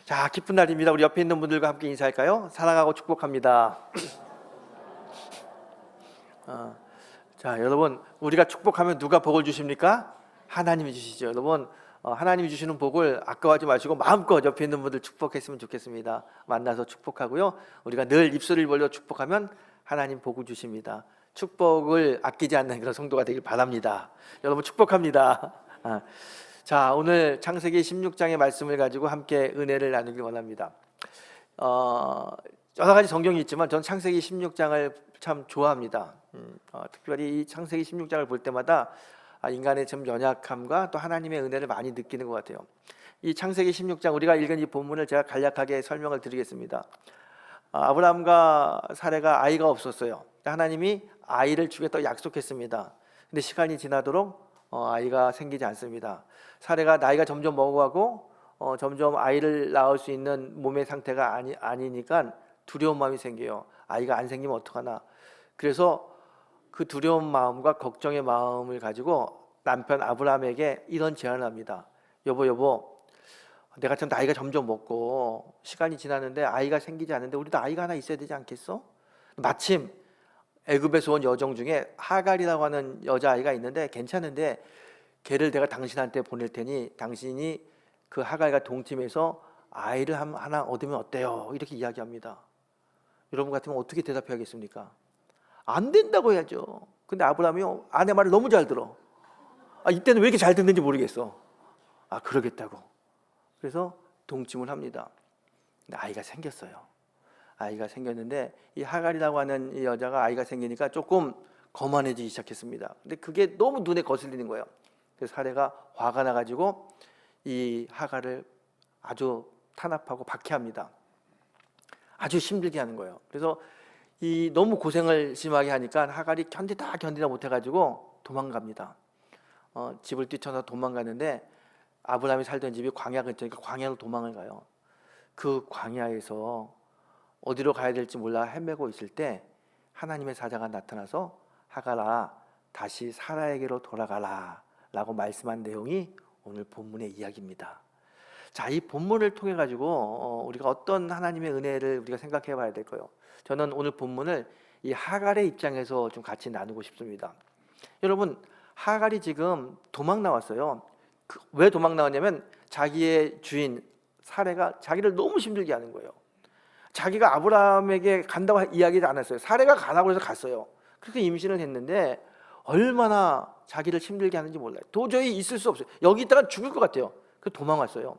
자, 기쁜 날입니다. 우리 옆에 있는 분들과 함께 인사할까요? 사랑하고 축복합니다. 자, 여러분, 우리가 축복하면 누가 복을 주십니까? 하나님이 주시죠. 여러분, 하나님이 주시는 복을 아까워하지 마시고 마음껏 옆에 있는 분들 축복했으면 좋겠습니다. 만나서 축복하고요. 우리가 늘 입술을 벌려 축복하면 하나님 복을 주십니다. 축복을 아끼지 않는 그런 성도가 되길 바랍니다. 여러분 축복합니다. 자, 오늘 창세기 16장의 말씀을 가지고 함께 은혜를 나누길 원합니다. 여러 가지 성경이 있지만 전 창세기 16장을 참 좋아합니다. 특별히 이 창세기 16장을 볼 때마다 인간의 좀 연약함과 또 하나님의 은혜를 많이 느끼는 것 같아요. 이 창세기 16장 우리가 읽은 이 본문을 제가 간략하게 설명을 드리겠습니다. 아브라함과 사레가 아이가 없었어요. 하나님이 아이를 주겠다고 약속했습니다. 근데 시간이 지나도록 아이가 생기지 않습니다. 사레가 나이가 점점 먹어가고 점점 아이를 낳을 수 있는 몸의 상태가 아니니까 두려운 마음이 생겨요. 아이가 안 생기면 어떡하나. 그래서 그 두려운 마음과 걱정의 마음을 가지고 남편 아브라함에게 이런 제안을 합니다. 여보, 내가 참 나이가 점점 먹고 시간이 지났는데 아이가 생기지 않는데 우리도 아이가 하나 있어야 되지 않겠어? 마침 애굽에서 온 여정 중에 하갈이라고 하는 여자아이가 있는데 괜찮은데 걔를 내가 당신한테 보낼 테니 당신이 그 하갈과 동침해서 아이를 하나 얻으면 어때요? 이렇게 이야기합니다. 여러분 같으면 어떻게 대답해야겠습니까? 안 된다고 해야죠. 근데 아브라함이 아내 말을 너무 잘 들어. 이때는 왜 이렇게 잘 듣는지 모르겠어. 그러겠다고. 그래서 동침을 합니다. 근데 아이가 생겼어요. 아이가 생겼는데 이 하갈이라고 하는 이 여자가 아이가 생기니까 조금 거만해지기 시작했습니다. 근데 그게 너무 눈에 거슬리는 거예요. 그래서 사레가 화가 나가지고 이 하갈을 아주 탄압하고 박해합니다. 아주 힘들게 하는 거예요. 그래서 이 너무 고생을 심하게 하니까 하갈이 견디다 못해가지고 도망갑니다. 집을 뛰쳐서 도망가는데 아브라함이 살던 집이 광야 근처니까 광야로 도망을 가요. 그 광야에서 어디로 가야 될지 몰라 헤매고 있을 때 하나님의 사자가 나타나서 하갈아 다시 사라에게로 돌아가라 라고 말씀한 내용이 오늘 본문의 이야기입니다. 자, 이 본문을 통해 가지고 우리가 어떤 하나님의 은혜를 우리가 생각해 봐야 될까요? 저는 오늘 본문을 이 하갈의 입장에서 좀 같이 나누고 싶습니다. 여러분, 하갈이 지금 도망 나왔어요. 왜 도망 나왔냐면 자기의 주인 사레가 자기를 너무 힘들게 하는 거예요. 자기가 아브라함에게 간다고 이야기를 안 했어요. 사레가 가라고 해서 갔어요. 그렇게 임신을 했는데 얼마나 자기를 힘들게 하는지 몰라요. 도저히 있을 수 없어요. 여기 있다가 죽을 것 같아요. 그래서 도망왔어요.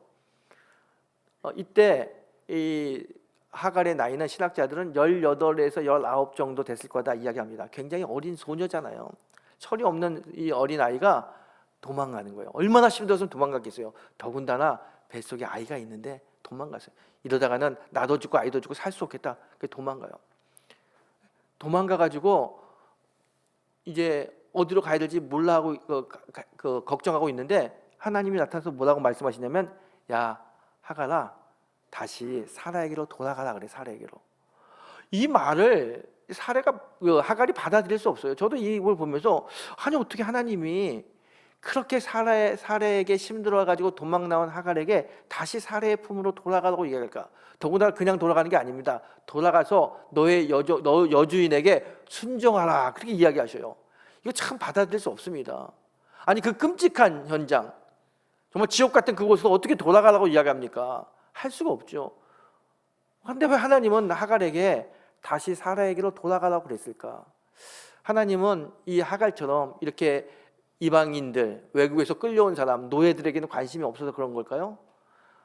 이때 이 하갈의 나이는 신학자들은 18에서 19 정도 됐을 거다 이야기합니다. 굉장히 어린 소녀잖아요. 철이 없는 이 어린 아이가 도망가는 거예요. 얼마나 힘들었으면 도망갔겠어요. 더군다나 뱃속에 아이가 있는데 도망갔어요. 이러다가는 나도 죽고 아이도 죽고 살 수 없겠다. 그래서 도망가요. 도망가가지고 이제 어디로 가야 될지 몰라 하고 걱정하고 있는데 하나님이 나타나서 뭐라고 말씀하시냐면 야 하갈아 다시 사라에게로 돌아가라 그래. 사라에게로. 이 말을 하갈이 받아들일 수 없어요. 저도 이걸 보면서 아니 어떻게 하나님이 그렇게 사레에게 힘들어가지고 도망 나온 하갈에게 다시 사레의 품으로 돌아가라고 얘기할까? 더군다나 그냥 돌아가는 게 아닙니다. 돌아가서 너 여주인에게 순종하라 그렇게 이야기하셔요. 이거 참 받아들일 수 없습니다. 아니 그 끔찍한 현장, 정말 지옥 같은 그곳에서 어떻게 돌아가라고 이야기합니까? 할 수가 없죠. 그런데 왜 하나님은 하갈에게 다시 사라에게로 돌아가라고 그랬을까? 하나님은 이 하갈처럼 이렇게 이방인들, 외국에서 끌려온 사람, 노예들에게는 관심이 없어서 그런 걸까요?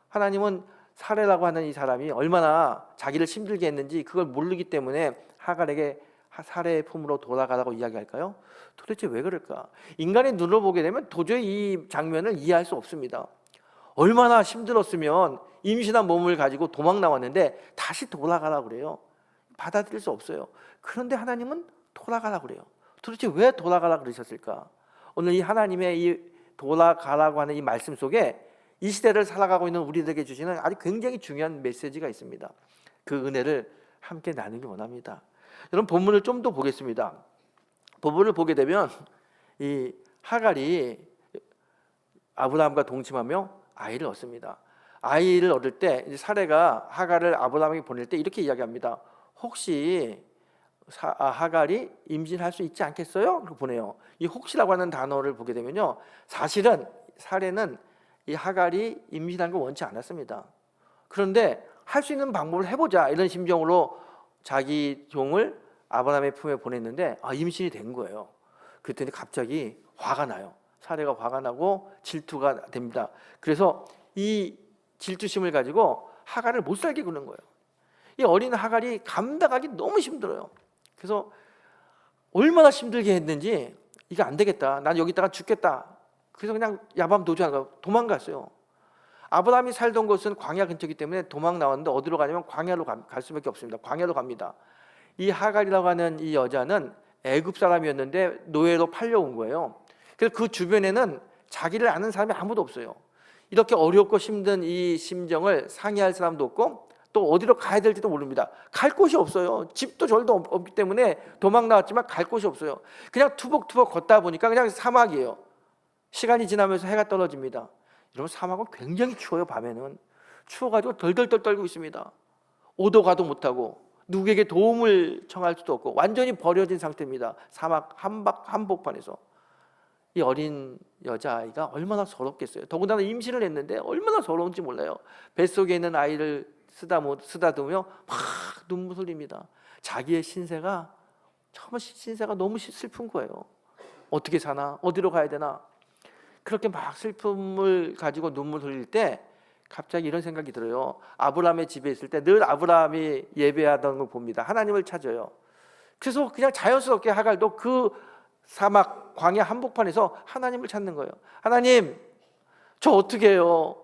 하나님은 사레라고 하는 이 사람이 얼마나 자기를 힘들게 했는지 그걸 모르기 때문에 하갈에게 사레의 품으로 돌아가라고 이야기할까요? 도대체 왜 그럴까? 인간의 눈으로 보게 되면 도저히 이 장면을 이해할 수 없습니다. 얼마나 힘들었으면 임신한 몸을 가지고 도망 나왔는데 다시 돌아가라고 그래요. 받아들일 수 없어요. 그런데 하나님은 돌아가라고 그래요. 도대체 왜 돌아가라고 그러셨을까? 오늘 이 하나님의 이 돌아가라고 하는 이 말씀 속에 이 시대를 살아가고 있는 우리들에게 주시는 아주 굉장히 중요한 메시지가 있습니다. 그 은혜를 함께 나누기 원합니다. 여러분 본문을 좀 더 보겠습니다. 본문을 보게 되면 이 하갈이 아브라함과 동침하며 아이를 얻습니다. 아이를 얻을 때 이제 사레가 하갈을 아브라함에게 보낼 때 이렇게 이야기합니다. 혹시 하갈이 임신할 수 있지 않겠어요? 그렇게 보내요. 이 혹시라고 하는 단어를 보게 되면요, 사실은 사레는 이 하갈이 임신하는 걸 원치 않았습니다. 그런데 할 수 있는 방법을 해보자 이런 심정으로 자기 종을 아브라함의 품에 보냈는데 임신이 된 거예요. 그랬더니 갑자기 화가 나요. 사레가 화가 나고 질투가 됩니다. 그래서 이 질투심을 가지고 하갈을 못 살게 구는 거예요. 이 어린 하갈이 감당하기 너무 힘들어요. 그래서 얼마나 힘들게 했는지 이게 안 되겠다, 난 여기다가 죽겠다. 그래서 그냥 야밤 도주하고 도망갔어요. 아브라함이 살던 곳은 광야 근처이기 때문에 도망 나왔는데 어디로 가냐면 광야로 갈 수밖에 없습니다. 광야로 갑니다. 이 하갈이라고 하는 이 여자는 애굽 사람이었는데 노예로 팔려온 거예요. 그래서 그 주변에는 자기를 아는 사람이 아무도 없어요. 이렇게 어렵고 힘든 이 심정을 상의할 사람도 없고 또 어디로 가야 될지도 모릅니다. 갈 곳이 없어요. 집도 절도 없기 때문에 도망 나왔지만 갈 곳이 없어요. 그냥 투벅투벅 걷다 보니까 그냥 사막이에요. 시간이 지나면서 해가 떨어집니다. 여러분, 사막은 굉장히 추워요. 밤에는 추워가지고 덜덜덜 떨고 있습니다. 오도 가도 못하고 누구에게 도움을 청할 수도 없고 완전히 버려진 상태입니다. 사막 한복판에서. 이 어린 여자아이가 얼마나 서럽겠어요. 더군다나 임신을 했는데 얼마나 서러운지 몰라요. 뱃속에 있는 아이를 쓰다듬으며 막 눈물 흘립니다. 자기의 신세가 정말 신세가 너무 슬픈 거예요. 어떻게 사나? 어디로 가야 되나? 그렇게 막 슬픔을 가지고 눈물 흘릴 때 갑자기 이런 생각이 들어요. 아브라함의 집에 있을 때 늘 아브라함이 예배하던 걸 봅니다. 하나님을 찾아요. 그래서 그냥 자연스럽게 하갈도 그 사막 광야 한복판에서 하나님을 찾는 거예요. 하나님, 저 어떻게 해요?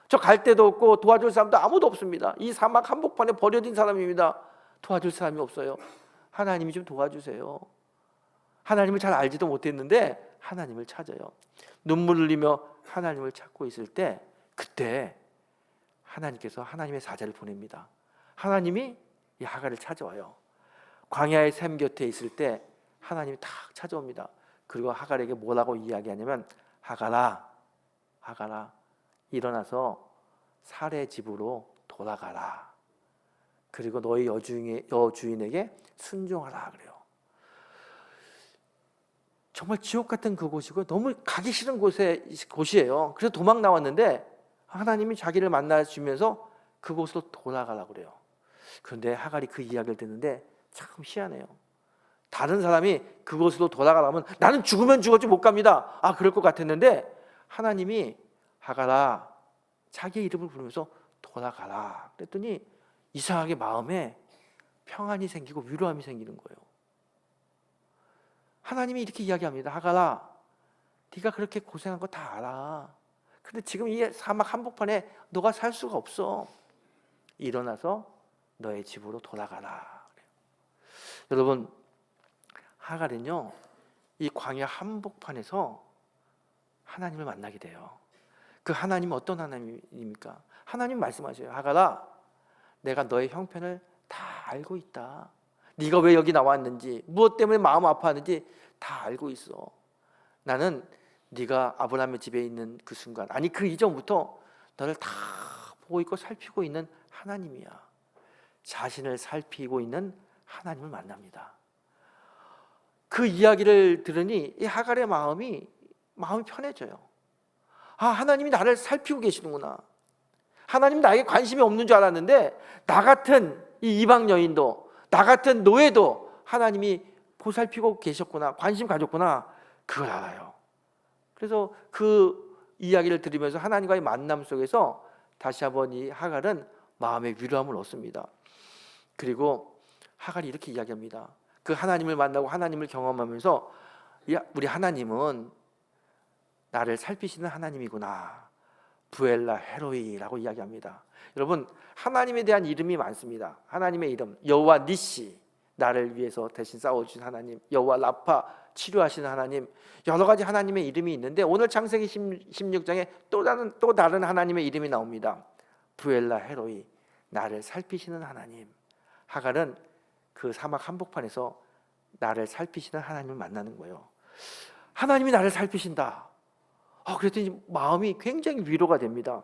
저 갈 데도 없고 도와줄 사람도 아무도 없습니다. 이 사막 한복판에 버려진 사람입니다. 도와줄 사람이 없어요. 하나님이 좀 도와주세요. 하나님을 잘 알지도 못했는데 하나님을 찾아요. 눈물 흘리며 하나님을 찾고 있을 때 그때 하나님께서 하나님의 사자를 보냅니다. 하나님이 이 하갈을 찾아와요. 광야의 샘 곁에 있을 때 하나님이 탁 찾아옵니다. 그리고 하갈에게 뭐라고 이야기하냐면, 하갈아, 일어나서 사레 집으로 돌아가라. 그리고 너희 여주인에게 순종하라 그래요. 정말 지옥 같은 그곳이고 너무 가기 싫은 곳이에요. 그래서 도망 나왔는데 하나님이 자기를 만나주면서 그곳으로 돌아가라고 그래요. 그런데 하갈이 그 이야기를 듣는데 참 희한해요. 다른 사람이 그곳으로 돌아가라면 나는 죽으면 죽었지 못 갑니다. 그럴 것 같았는데 하나님이 하갈아, 자기의 이름을 부르면서 돌아가라 그랬더니 이상하게 마음에 평안이 생기고 위로함이 생기는 거예요. 하나님이 이렇게 이야기합니다. 하갈아, 네가 그렇게 고생한 거 다 알아. 근데 지금 이 사막 한복판에 너가 살 수가 없어. 일어나서 너의 집으로 돌아가라. 여러분, 하갈은요, 이 광야 한복판에서 하나님을 만나게 돼요. 그 하나님은 어떤 하나님입니까? 하나님 말씀하셔요. 하갈아, 내가 너의 형편을 다 알고 있다. 네가 왜 여기 나왔는지, 무엇 때문에 마음 아파하는지 다 알고 있어. 나는 네가 아브라함의 집에 있는 그 순간, 아니 그 이전부터 너를 다 보고 있고 살피고 있는 하나님이야. 자신을 살피고 있는 하나님을 만납니다. 그 이야기를 들으니 이 하갈의 마음이 편해져요. 하나님이 나를 살피고 계시는구나. 하나님 나에게 관심이 없는 줄 알았는데 나 같은 이 이방 여인도, 나 같은 노예도 하나님이 보살피고 계셨구나, 관심 가졌구나, 그걸 알아요. 그래서 그 이야기를 들으면서 하나님과의 만남 속에서 다시 한번 이 하갈은 마음의 위로함을 얻습니다. 그리고 하갈이 이렇게 이야기합니다. 그 하나님을 만나고 하나님을 경험하면서 우리 하나님은 나를 살피시는 하나님이구나, 부엘라 헤로이라고 이야기합니다. 여러분, 하나님에 대한 이름이 많습니다. 하나님의 이름, 여호와 니시, 나를 위해서 대신 싸워주신 하나님, 여호와 라파, 치료하시는 하나님, 여러 가지 하나님의 이름이 있는데 오늘 창세기 16장에 또 다른 하나님의 이름이 나옵니다. 부엘라 헤로이, 나를 살피시는 하나님. 하갈은 그 사막 한복판에서 나를 살피시는 하나님을 만나는 거예요. 하나님이 나를 살피신다. 그랬더니 마음이 굉장히 위로가 됩니다.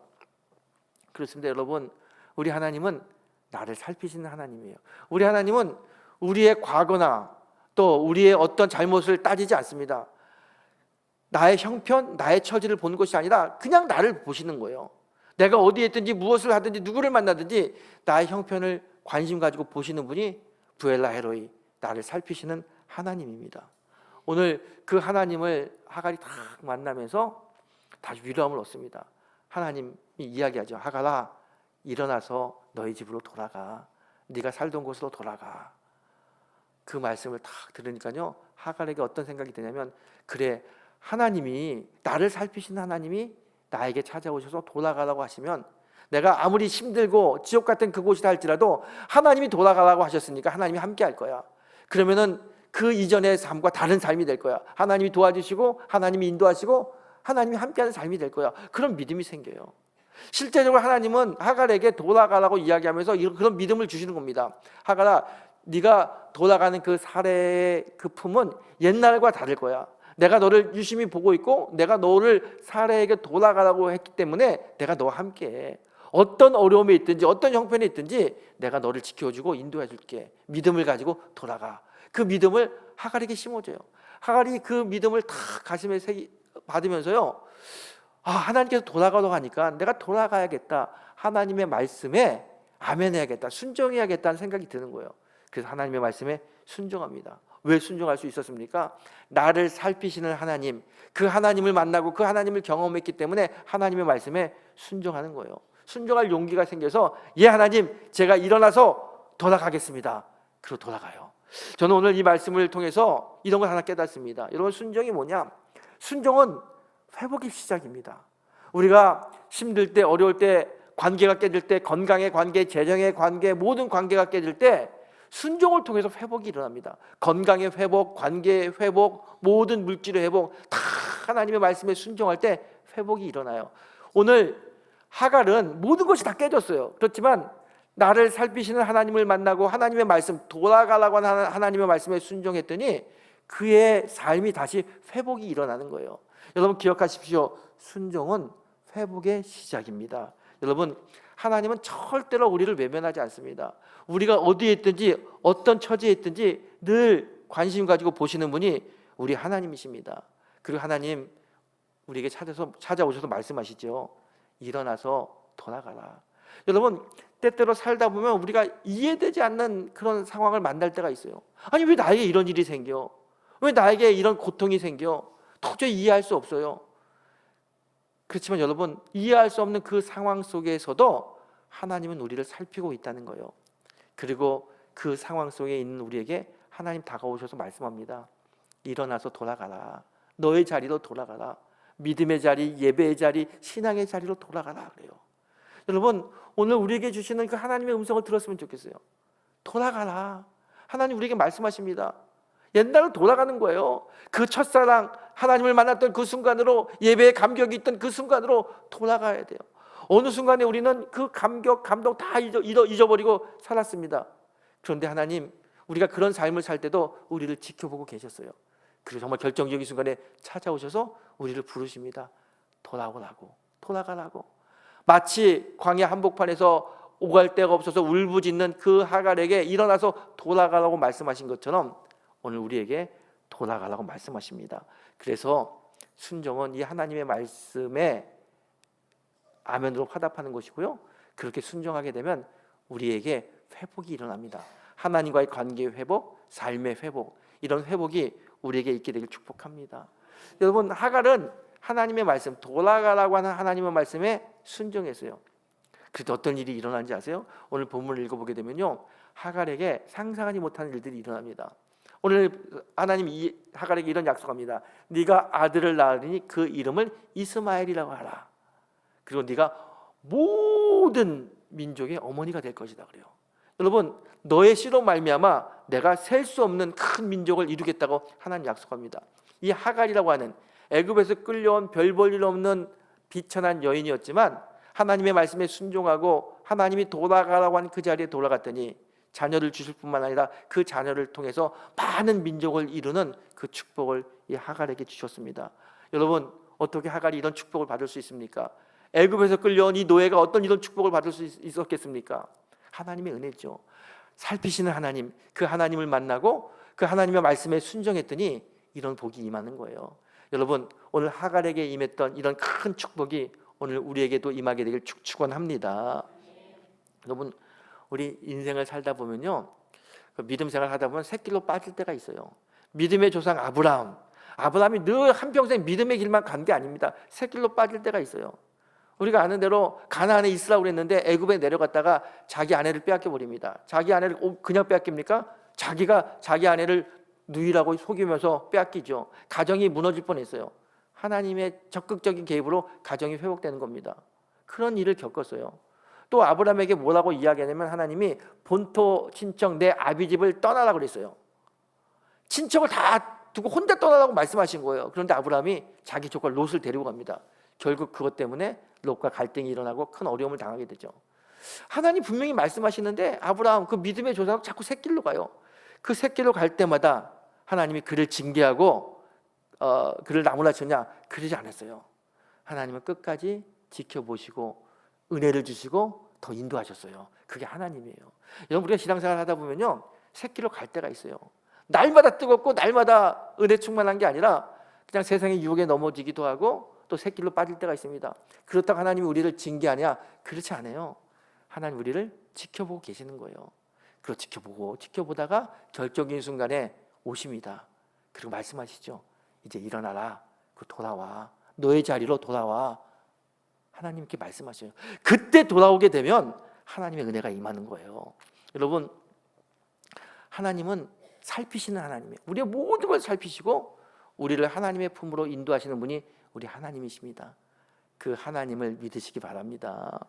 그렇습니다. 여러분, 우리 하나님은 나를 살피시는 하나님이에요. 우리 하나님은 우리의 과거나 또 우리의 어떤 잘못을 따지지 않습니다. 나의 형편, 나의 처지를 보는 것이 아니라 그냥 나를 보시는 거예요. 내가 어디에 있든지 무엇을 하든지 누구를 만나든지 나의 형편을 관심 가지고 보시는 분이 부엘라 헤로이, 나를 살피시는 하나님입니다. 오늘 그 하나님을 하갈이 딱 만나면서 다시 위로함을 얻습니다. 하나님이 이야기하죠. 하갈아, 일어나서 너희 집으로 돌아가. 네가 살던 곳으로 돌아가. 그 말씀을 딱 들으니까요, 하갈에게 어떤 생각이 드냐면, 그래, 하나님이, 나를 살피시는 하나님이 나에게 찾아오셔서 돌아가라고 하시면, 내가 아무리 힘들고 지옥 같은 그곳이다 할지라도 하나님이 돌아가라고 하셨으니까 하나님이 함께 할 거야. 그러면은 그 이전의 삶과 다른 삶이 될 거야. 하나님이 도와주시고 하나님이 인도하시고 하나님이 함께하는 삶이 될 거야. 그런 믿음이 생겨요. 실제적으로 하나님은 하갈에게 돌아가라고 이야기하면서 그런 믿음을 주시는 겁니다. 하갈아, 네가 돌아가는 그 사례의 그 품은 옛날과 다를 거야. 내가 너를 유심히 보고 있고 내가 너를 사례에게 돌아가라고 했기 때문에 내가 너와 함께해. 어떤 어려움에 있든지 어떤 형편에 있든지 내가 너를 지켜주고 인도해 줄게. 믿음을 가지고 돌아가. 그 믿음을 하갈에게 심어줘요. 하갈이 그 믿음을 다 가슴에 받으면서요, 하나님께서 돌아가라고 하니까 내가 돌아가야겠다. 하나님의 말씀에 아멘해야겠다. 순종해야겠다는 생각이 드는 거예요. 그래서 하나님의 말씀에 순종합니다. 왜 순종할 수 있었습니까? 나를 살피시는 하나님, 그 하나님을 만나고 그 하나님을 경험했기 때문에 하나님의 말씀에 순종하는 거예요. 순종할 용기가 생겨서, 예 하나님, 제가 일어나서 돌아가겠습니다. 그리고 돌아가요. 저는 오늘 이 말씀을 통해서 이런 걸 하나 깨닫습니다. 여러분, 순종이 뭐냐? 순종은 회복의 시작입니다. 우리가 힘들 때, 어려울 때, 관계가 깨질 때, 건강의 관계, 재정의 관계, 모든 관계가 깨질 때 순종을 통해서 회복이 일어납니다. 건강의 회복, 관계의 회복, 모든 물질의 회복, 다 하나님의 말씀에 순종할 때 회복이 일어나요. 오늘 하갈은 모든 것이 다 깨졌어요. 그렇지만 나를 살피시는 하나님을 만나고 하나님의 말씀, 돌아가라고 하는 하나님의 말씀에 순종했더니 그의 삶이 다시 회복이 일어나는 거예요. 여러분 기억하십시오. 순종은 회복의 시작입니다. 여러분, 하나님은 절대로 우리를 외면하지 않습니다. 우리가 어디에 있든지 어떤 처지에 있든지 늘 관심 가지고 보시는 분이 우리 하나님이십니다. 그리고 하나님 우리에게 찾아오셔서 말씀하시죠. 일어나서 돌아가라. 여러분, 때때로 살다 보면 우리가 이해되지 않는 그런 상황을 만날 때가 있어요. 아니, 왜 나에게 이런 일이 생겨? 왜 나에게 이런 고통이 생겨? 도저히 이해할 수 없어요. 그렇지만 여러분, 이해할 수 없는 그 상황 속에서도 하나님은 우리를 살피고 있다는 거예요. 그리고 그 상황 속에 있는 우리에게 하나님 다가오셔서 말씀합니다. 일어나서 돌아가라. 너의 자리로 돌아가라. 믿음의 자리, 예배의 자리, 신앙의 자리로 돌아가라 그래요. 여러분, 오늘 우리에게 주시는 그 하나님의 음성을 들었으면 좋겠어요. 돌아가라. 하나님 우리에게 말씀하십니다. 옛날로 돌아가는 거예요. 그 첫사랑, 하나님을 만났던 그 순간으로, 예배의 감격이 있던 그 순간으로 돌아가야 돼요. 어느 순간에 우리는 그 감격, 감동 다 잊어버리고 살았습니다. 그런데 하나님, 우리가 그런 삶을 살 때도 우리를 지켜보고 계셨어요. 그리고 정말 결정적인 순간에 찾아오셔서 우리를 부르십니다. 돌아가라고. 마치 광야 한복판에서 오갈 데가 없어서 울부짖는 그 하갈에게 일어나서 돌아가라고 말씀하신 것처럼 오늘 우리에게 돌아가라고 말씀하십니다. 그래서 순종은 이 하나님의 말씀에 아멘으로 화답하는 것이고요. 그렇게 순종하게 되면 우리에게 회복이 일어납니다. 하나님과의 관계의 회복, 삶의 회복, 이런 회복이 우리에게 있게 되길 축복합니다. 여러분, 하갈은 하나님의 말씀, 돌아가라고 하는 하나님의 말씀에 순종했어요. 그래도 어떤 일이 일어나는지 아세요? 오늘 본문을 읽어보게 되면요, 하갈에게 상상하지 못하는 일들이 일어납니다. 오늘 하나님이 하갈에게 이런 약속합니다. 네가 아들을 낳으니 그 이름을 이스마엘이라고 하라. 그리고 네가 모든 민족의 어머니가 될 것이다 그래요. 여러분, 너의 씨로 말미암아 내가 셀 수 없는 큰 민족을 이루겠다고 하나님 약속합니다. 이 하갈이라고 하는 애굽에서 끌려온 별 볼 일 없는 비천한 여인이었지만 하나님의 말씀에 순종하고 하나님이 돌아가라고 하는 그 자리에 돌아갔더니 자녀를 주실 뿐만 아니라 그 자녀를 통해서 많은 민족을 이루는 그 축복을 이 하갈에게 주셨습니다. 여러분, 어떻게 하갈이 이런 축복을 받을 수 있습니까? 애굽에서 끌려온 이 노예가 어떤 이런 축복을 받을 수 있었겠습니까? 하나님의 은혜죠. 살피시는 하나님, 그 하나님을 만나고 그 하나님의 말씀에 순종했더니 이런 복이 임하는 거예요. 여러분, 오늘 하갈에게 임했던 이런 큰 축복이 오늘 우리에게도 임하게 되길 축원합니다. 여러분, 우리 인생을 살다 보면요, 믿음 생활 하다 보면 샛길로 빠질 때가 있어요. 믿음의 조상 아브라함이 늘 한평생 믿음의 길만 간 게 아닙니다. 샛길로 빠질 때가 있어요. 우리가 아는 대로 가나안에 있으라고 그랬는데 애굽에 내려갔다가 자기 아내를 빼앗겨 버립니다. 자기 아내를 그냥 빼앗깁니까? 자기가 자기 아내를 누이라고 속이면서 빼앗기죠. 가정이 무너질 뻔했어요. 하나님의 적극적인 개입으로 가정이 회복되는 겁니다. 그런 일을 겪었어요. 또 아브라함에게 뭐라고 이야기하냐면 하나님이 본토 친척 내 아비 집을 떠나라고 그랬어요. 친척을 다 두고 혼자 떠나라고 말씀하신 거예요. 그런데 아브라함이 자기 조카 롯을 데리고 갑니다. 결국 그것 때문에 롯과 갈등이 일어나고 큰 어려움을 당하게 되죠. 하나님 분명히 말씀하시는데 아브라함 그 믿음의 조상은 자꾸 샛길로 가요. 그 샛길로 갈 때마다 하나님이 그를 징계하고 그를 나무라 쳤냐? 그러지 않았어요. 하나님은 끝까지 지켜보시고 은혜를 주시고 더 인도하셨어요. 그게 하나님이에요. 여러분, 우리가 신앙생활 하다 보면요, 샛길로 갈 때가 있어요. 날마다 뜨겁고 날마다 은혜 충만한 게 아니라 그냥 세상의 유혹에 넘어지기도 하고 또 샛길로 빠질 때가 있습니다. 그렇다고 하나님이 우리를 징계하냐? 그렇지 않아요. 하나님 우리를 지켜보고 계시는 거예요. 그리고 지켜보다가 결정적인 순간에 오십니다. 그리고 말씀하시죠. 이제 일어나라. 돌아와. 너의 자리로 돌아와. 하나님께 말씀하셔요. 그때 돌아오게 되면 하나님의 은혜가 임하는 거예요. 여러분, 하나님은 살피시는 하나님이에요. 우리의 모든 걸 살피시고 우리를 하나님의 품으로 인도하시는 분이 우리 하나님이십니다. 그 하나님을 믿으시기 바랍니다.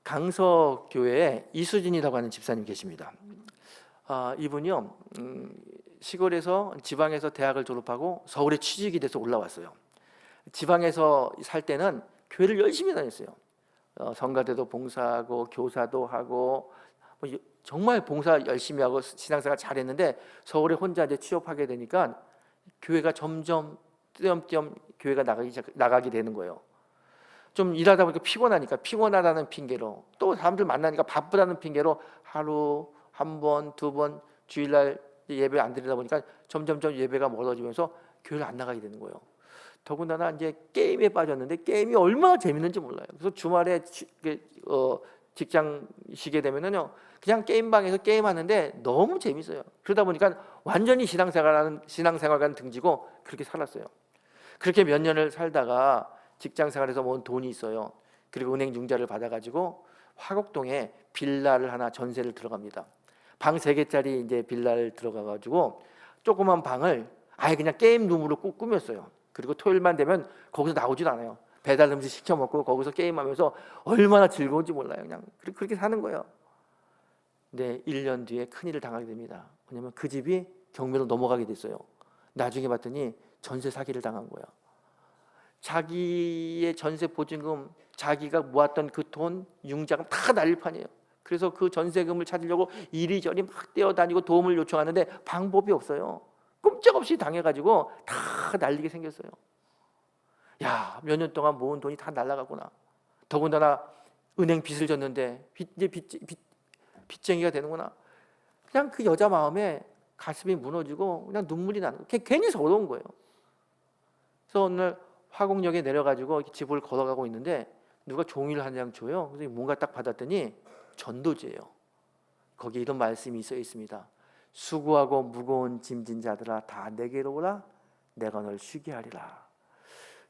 강서교회에 이수진이라고 하는 집사님 계십니다. 이분이요, 시골에서 지방에서 대학을 졸업하고 서울에 취직이 돼서 올라왔어요. 지방에서 살 때는 교회를 열심히 다녔어요. 성가대도 봉사하고 교사도 하고 정말 봉사 열심히 하고 신앙생활 잘했는데 서울에 혼자 이제 취업하게 되니까 교회가 점점 띄엄띄엄 교회가 나가게 되는 거예요. 좀 일하다 보니까 피곤하다는 핑계로 또 사람들 만나니까 바쁘다는 핑계로 하루 한 번, 두 번 주일날 예배 안 드리다 보니까 점점점 예배가 멀어지면서 교회를 안 나가게 되는 거예요. 더군다나 이제 게임에 빠졌는데 게임이 얼마나 재밌는지 몰라요. 그래서 주말에 직장 쉬게 되면은요, 그냥 게임방에서 게임하는데 너무 재밌어요. 그러다 보니까 완전히 신앙생활과는 등지고 그렇게 살았어요. 그렇게 몇 년을 살다가 직장생활에서 모은 돈이 있어요. 그리고 은행 융자를 받아가지고 화곡동에 빌라를 하나 전세를 들어갑니다. 방 3개짜리 이제 빌라를 들어가가지고 조그만 방을 아예 그냥 게임룸으로 꾸몄어요. 그리고 토요일만 되면 거기서 나오지도 않아요. 배달 음식 시켜 먹고 거기서 게임하면서 얼마나 즐거운지 몰라요. 그냥 그렇게 사는 거예요. 근데 1년 뒤에 큰일을 당하게 됩니다. 왜냐면 그 집이 경매로 넘어가게 됐어요. 나중에 봤더니 전세 사기를 당한 거야. 자기의 전세 보증금, 자기가 모았던 그 돈, 융자금 다 날릴 판이에요. 그래서 그 전세금을 찾으려고 이리저리 막 뛰어다니고 도움을 요청하는데 방법이 없어요. 꼼짝없이 당해가지고 다 날리게 생겼어요. 야, 몇 년 동안 모은 돈이 다 날아가구나. 더군다나 은행 빚을 졌는데 이제 빚쟁이가 되는구나. 그냥 그 여자 마음에 가슴이 무너지고 그냥 눈물이 나는 거예요. 괜히 서러운 거예요. 그래서 오늘 화곡역에 내려가지고 집을 걸어가고 있는데 누가 종이를 한 장 줘요. 그래서 뭔가 딱 받았더니 전도지예요. 거기 이런 말씀이 써 있습니다. 수고하고 무거운 짐진 자들아 다 내게로 오라. 내가 널 쉬게 하리라.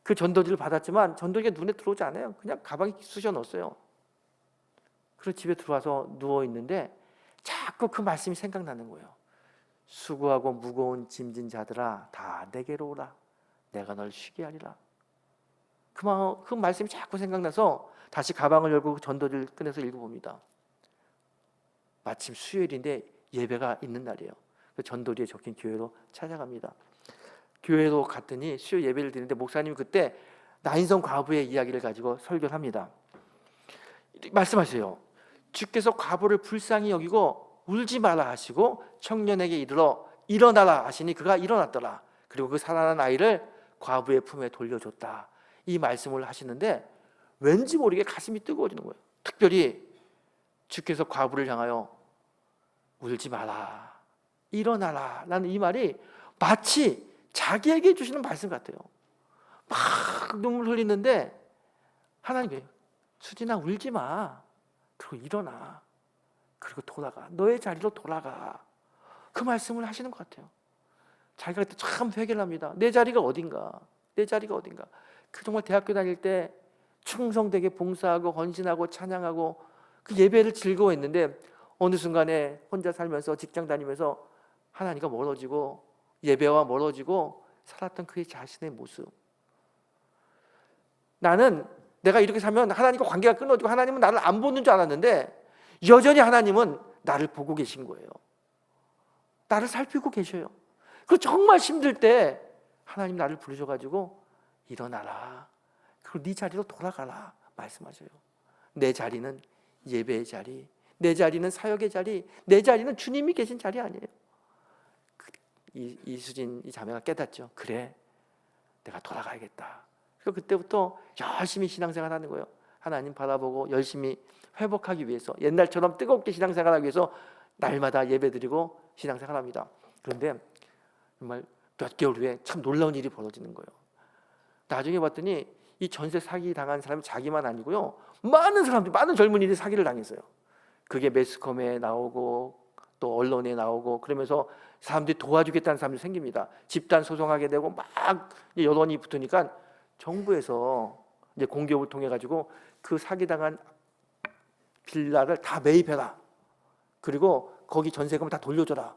그 전도지를 받았지만 전도지가 눈에 들어오지 않아요. 그냥 가방에 쑤셔 넣었어요. 그리고 집에 들어와서 누워 있는데 자꾸 그 말씀이 생각나는 거예요. 수고하고 무거운 짐진 자들아 다 내게로 오라. 내가 널 쉬게 하리라. 그 말씀이 자꾸 생각나서 다시 가방을 열고 그 전도지를 꺼내서 읽어봅니다. 마침 수요일인데 예배가 있는 날이에요. 그 전도지에 적힌 교회로 찾아갑니다. 교회로 갔더니 수요 예배를 드리는데 목사님이 그때 나인성 과부의 이야기를 가지고 설교를 합니다. 말씀하세요. 주께서 과부를 불쌍히 여기고 울지 말라 하시고 청년에게 이르러 일어나라 하시니 그가 일어났더라. 그리고 그 살아난 아이를 과부의 품에 돌려줬다. 이 말씀을 하시는데 왠지 모르게 가슴이 뜨거워지는 거예요. 특별히 주께서 과부를 향하여 울지 마라, 일어나라 라는 이 말이 마치 자기에게 주시는 말씀 같아요. 막 눈물 흘리는데 하나님이 수진아 울지 마, 그리고 일어나, 그리고 돌아가, 너의 자리로 돌아가, 그 말씀을 하시는 것 같아요. 자기가 그때 참 회개를 합니다. 내 자리가 어딘가, 내 자리가 어딘가. 그 정말 대학교 다닐 때 충성되게 봉사하고 헌신하고 찬양하고 그 예배를 즐거워했는데 어느 순간에 혼자 살면서 직장 다니면서 하나님과 멀어지고 예배와 멀어지고 살았던 그의 자신의 모습. 나는 내가 이렇게 살면 하나님과 관계가 끊어지고 하나님은 나를 안 보는 줄 알았는데 여전히 하나님은 나를 보고 계신 거예요. 나를 살피고 계셔요. 그리고 정말 힘들 때 하나님 나를 부르셔가지고 일어나라, 그리고 네 자리로 돌아가라 말씀하셔요. 내 자리는 예배의 자리, 내 자리는 사역의 자리, 내 자리는 주님이 계신 자리 아니에요. 이수진 이 자매가 깨닫죠. 그래, 내가 돌아가야겠다. 그래서 그때부터 열심히 신앙생활 하는 거예요. 하나님 바라보고 열심히 회복하기 위해서, 옛날처럼 뜨겁게 신앙생활하기 위해서 날마다 예배드리고 신앙생활합니다. 그런데 정말 몇 개월 후에 참 놀라운 일이 벌어지는 거예요. 나중에 봤더니 이 전세 사기 당한 사람이 자기만 아니고요, 많은 사람들, 많은 젊은이들이 사기를 당했어요. 그게 매스컴에 나오고 또 언론에 나오고 그러면서 사람들이 도와주겠다는 사람들이 생깁니다. 집단 소송하게 되고 막 여론이 붙으니까 정부에서 이제 공기업을 통해 가지고 그 사기당한 빌라를 다 매입해라. 그리고 거기 전세금을 다 돌려줘라.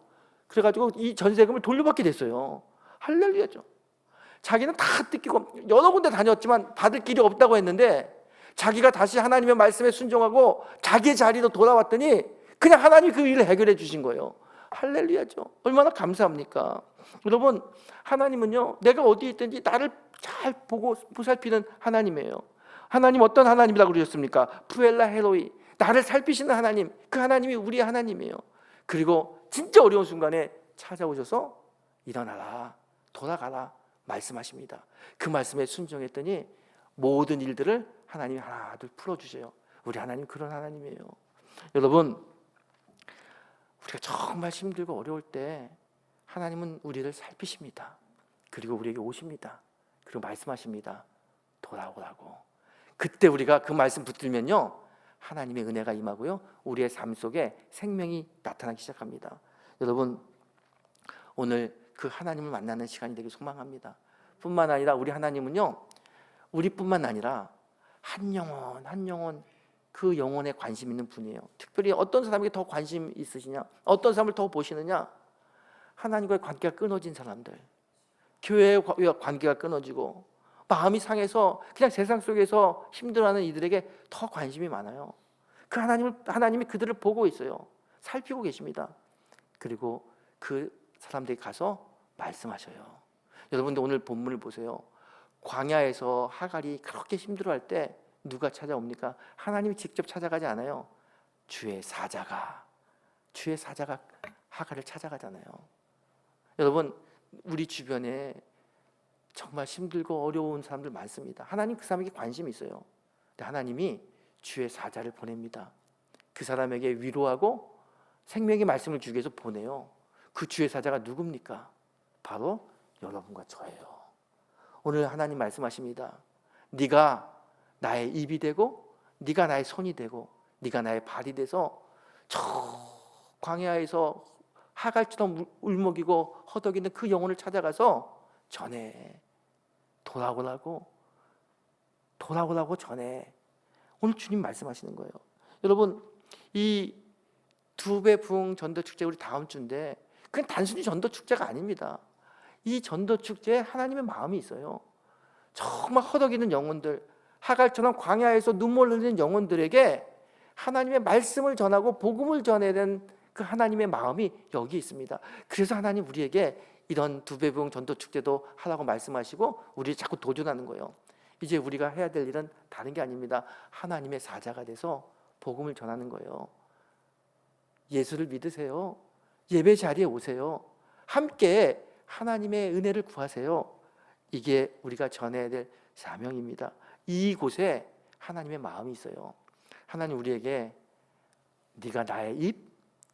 그래가지고 이 전세금을 돌려받게 됐어요. 할렐루야죠. 자기는 다 뜯기고 여러 군데 다녔지만 받을 길이 없다고 했는데 자기가 다시 하나님의 말씀에 순종하고 자기의 자리로 돌아왔더니 그냥 하나님이 그 일을 해결해 주신 거예요. 할렐루야죠. 얼마나 감사합니까? 여러분, 하나님은요, 내가 어디에 있든지 나를 잘 보고 보살피는 하나님이에요. 하나님 어떤 하나님이라고 그러셨습니까? 푸엘라 헤로이, 나를 살피시는 하나님, 그 하나님이 우리 하나님이에요. 그리고 진짜 어려운 순간에 찾아오셔서 일어나라, 돌아가라 말씀하십니다. 그 말씀에 순종했더니 모든 일들을 하나님이 하나둘 풀어주셔요. 우리 하나님 그런 하나님이에요. 여러분, 우리가 정말 힘들고 어려울 때 하나님은 우리를 살피십니다. 그리고 우리에게 오십니다. 그리고 말씀하십니다. 돌아오라고. 그때 우리가 그 말씀 붙들면요, 하나님의 은혜가 임하고요, 우리의 삶 속에 생명이 나타나기 시작합니다. 여러분, 오늘 그 하나님을 만나는 시간이 되길 소망합니다. 뿐만 아니라 우리 하나님은요, 우리뿐만 아니라 한 영혼 그 영혼에 관심 있는 분이에요. 특별히 어떤 사람에게 더 관심 있으시냐, 어떤 사람을 더 보시느냐, 하나님과의 관계가 끊어진 사람들, 교회의 관계가 끊어지고 마음이 상해서 그냥 세상 속에서 힘들어하는 이들에게 더 관심이 많아요. 그 하나님이 그들을 보고 있어요. 살피고 계십니다. 그리고 그 사람들이 가서 말씀하셔요. 여러분들 오늘 본문을 보세요. 광야에서 하갈이 그렇게 힘들어할 때 누가 찾아옵니까? 하나님이 직접 찾아가지 않아요. 주의 사자가 하갈을 찾아가잖아요. 여러분, 우리 주변에 정말 힘들고 어려운 사람들 많습니다. 하나님 그 사람에게 관심이 있어요. 근데 하나님이 주의 사자를 보냅니다. 그 사람에게 위로하고 생명의 말씀을 주기 위해서 보내요. 그 주의 사자가 누굽니까? 바로 여러분과 저예요. 오늘 하나님 말씀하십니다. 네가 나의 입이 되고 네가 나의 손이 되고 네가 나의 발이 돼서 저 광야에서 하갈처럼 울먹이고 허덕이는 그 영혼을 찾아가서 전해, 돌아오라고 전해. 오늘 주님 말씀하시는 거예요. 여러분, 이 두배 부흥 전도 축제 우리 다음 주인데 그건 단순히 전도 축제가 아닙니다. 이 전도 축제에 하나님의 마음이 있어요. 정말 허덕이는 영혼들, 하갈처럼 광야에서 눈물 흘리는 영혼들에게 하나님의 말씀을 전하고 복음을 전해야 되는 그 하나님의 마음이 여기 있습니다. 그래서 하나님 우리에게 이런 두배 부흥 전도 축제도 하라고 말씀하시고 우리 자꾸 도전하는 거예요. 이제 우리가 해야 될 일은 다른 게 아닙니다. 하나님의 사자가 돼서 복음을 전하는 거예요. 예수를 믿으세요. 예배 자리에 오세요. 함께 하나님의 은혜를 구하세요. 이게 우리가 전해야 될 사명입니다. 이곳에 하나님의 마음이 있어요. 하나님 우리에게 네가 나의 입,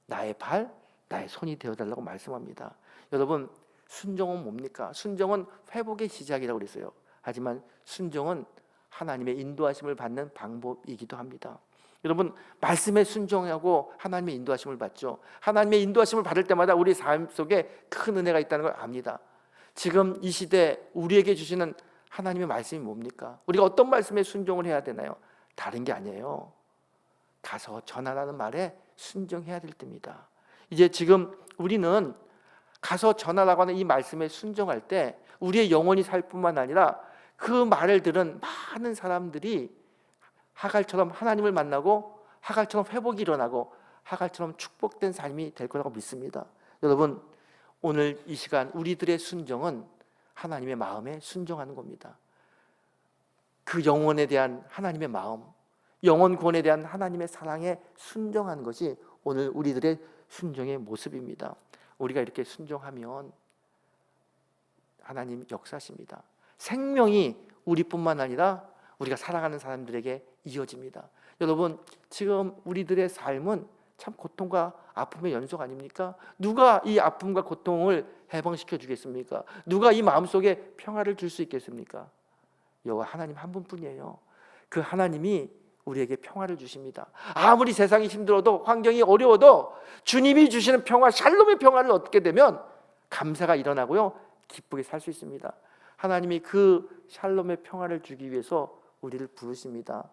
나의 발, 나의 손이 되어달라고 말씀합니다. 여러분, 순종은 뭡니까? 순종은 회복의 시작이라고 그랬어요. 하지만 순종은 하나님의 인도하심을 받는 방법이기도 합니다. 여러분, 말씀에 순종하고 하나님의 인도하심을 받죠. 하나님의 인도하심을 받을 때마다 우리 삶 속에 큰 은혜가 있다는 걸 압니다. 지금 이 시대 우리에게 주시는 하나님의 말씀이 뭡니까? 우리가 어떤 말씀에 순종을 해야 되나요? 다른 게 아니에요. 가서 전하라는 말에 순종해야 될 때입니다. 이제 지금 우리는 가서 전하라고 하는 이 말씀에 순종할 때 우리의 영혼이 살 뿐만 아니라 그 말을 들은 많은 사람들이 하갈처럼 하나님을 만나고 하갈처럼 회복이 일어나고 하갈처럼 축복된 삶이 될 거라고 믿습니다. 여러분, 오늘 이 시간 우리들의 순종은 하나님의 마음에 순종하는 겁니다. 그 영혼에 대한 하나님의 마음, 영혼 구원에 대한 하나님의 사랑에 순종하는 것이 오늘 우리들의 순종의 모습입니다. 우리가 이렇게 순종하면 하나님 역사하십니다. 생명이 우리뿐만 아니라 우리가 사랑하는 사람들에게 이어집니다. 여러분, 지금 우리들의 삶은 참 고통과 아픔의 연속 아닙니까? 누가 이 아픔과 고통을 해방시켜 주겠습니까? 누가 이 마음속에 평화를 줄 수 있겠습니까? 여호와 하나님 한 분뿐이에요. 그 하나님이 우리에게 평화를 주십니다. 아무리 세상이 힘들어도 환경이 어려워도 주님이 주시는 평화, 샬롬의 평화를 얻게 되면 감사가 일어나고요, 기쁘게 살 수 있습니다. 하나님이 그 샬롬의 평화를 주기 위해서 우리를 부르십니다.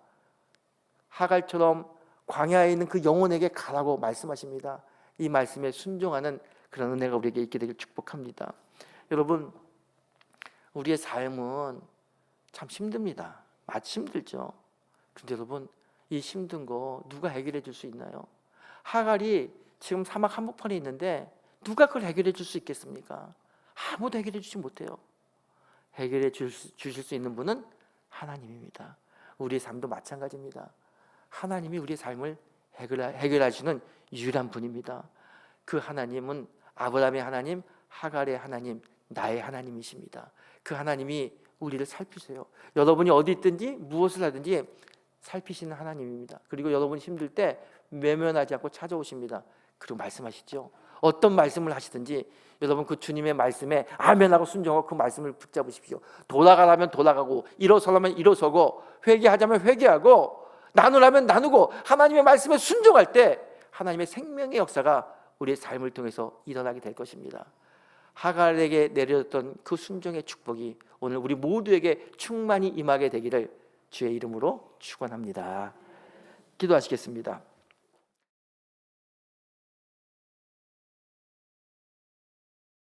하갈처럼 광야에 있는 그 영혼에게 가라고 말씀하십니다. 이 말씀에 순종하는 그런 은혜가 우리에게 있게 되길 축복합니다. 여러분, 우리의 삶은 참 힘듭니다. 마치 힘들죠. 그런데 여러분, 이 힘든 거 누가 해결해 줄 수 있나요? 하갈이 지금 사막 한복판에 있는데 누가 그걸 해결해 줄 수 있겠습니까? 아무도 해결해 주지 못해요. 해결해 주실 수 있는 분은 하나님입니다. 우리의 삶도 마찬가지입니다. 하나님이 우리의 삶을 해결하시는 유일한 분입니다. 그 하나님은 아브라함의 하나님, 하갈의 하나님, 나의 하나님이십니다. 그 하나님이 우리를 살피세요. 여러분이 어디 있든지 무엇을 하든지 살피시는 하나님입니다. 그리고 여러분이 힘들 때 외면하지 않고 찾아오십니다. 그리고 말씀하시죠. 어떤 말씀을 하시든지 여러분 그 주님의 말씀에 아멘하고 순종하고 그 말씀을 붙잡으십시오. 돌아가라면 돌아가고 일어서라면 일어서고 회개하자면 회개하고 나누라면 나누고 하나님의 말씀에 순종할 때 하나님의 생명의 역사가 우리의 삶을 통해서 일어나게 될 것입니다. 하갈에게 내려졌던 그 순종의 축복이 오늘 우리 모두에게 충만히 임하게 되기를 주의 이름으로 축원합니다. 기도하시겠습니다.